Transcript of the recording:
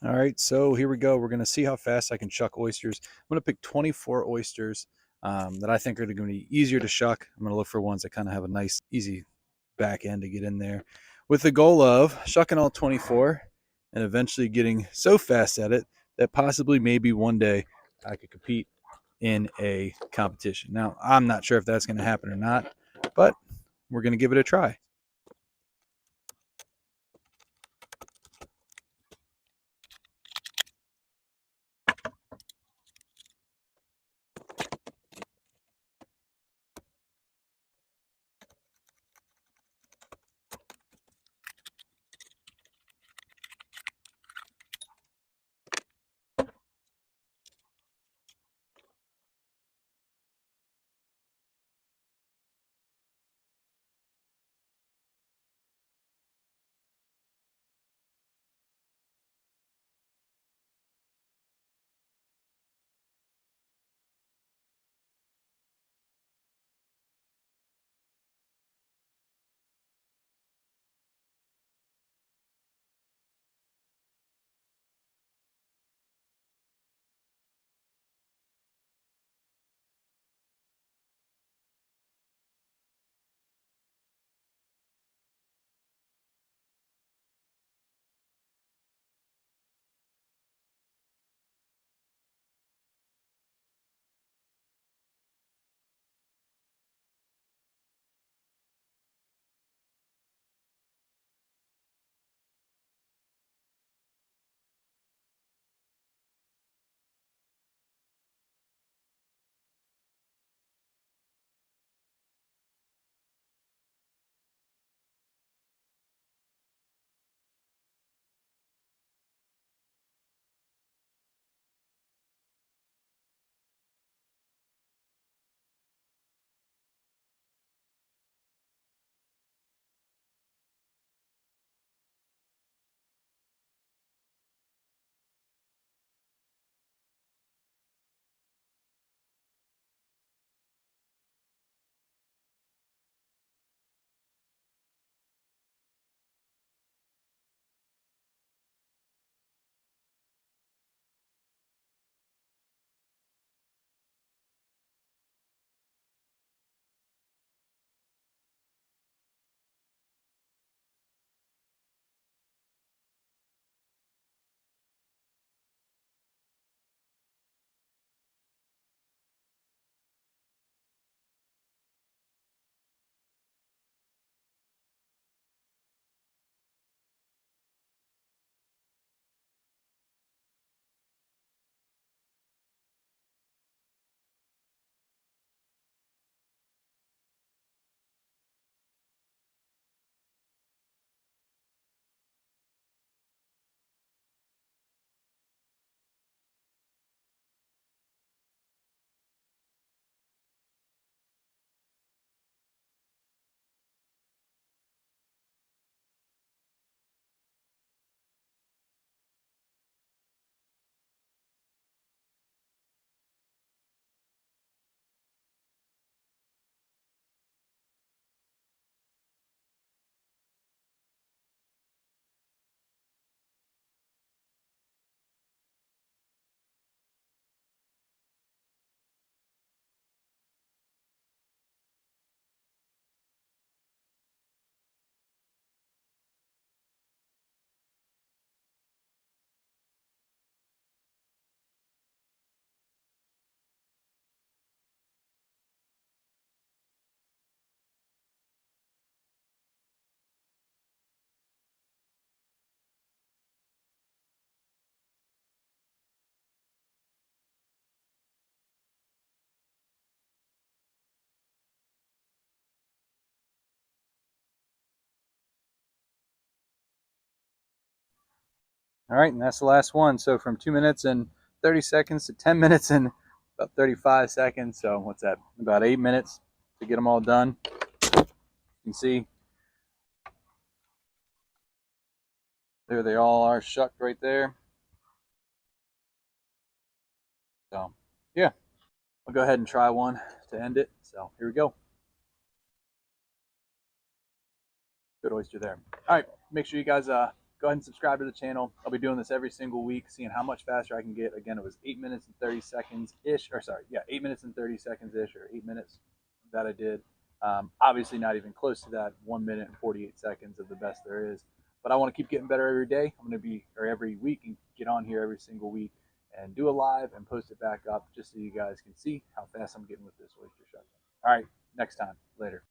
All right, so here we go. We're going to see how fast I can shuck oysters. I'm going to pick 24 oysters that I think are going to be easier to shuck. I'm going to look for ones that kind of have a nice, easy back end to get in there, with the goal of shucking all 24 and eventually getting so fast at it that possibly maybe one day I could compete in a competition. Now, I'm not sure if that's going to happen or not, but we're going to give it a try. All right, and that's the last one. So from 2 minutes and 30 seconds to 10 minutes and about 35 seconds. So what's that? About 8 minutes to get them all done. You can see there they all are shucked right there. So yeah, I'll go ahead and try one to end it. So here we go. Good oyster there. All right, make sure you guys go go ahead and subscribe to the channel. I'll be doing this every single week, seeing how much faster I can get. Again, it was 8 minutes and 30 seconds ish, or sorry, yeah, 8 minutes and 30 seconds ish, or 8 minutes that I did. Obviously, not even close to that 1 minute and 48 seconds of the best there is. But I want to keep getting better every day. I'm going to be, or every week, and get on here every single week and do a live and post it back up just so you guys can see how fast I'm getting with this oyster shucking. All right, next time. Later.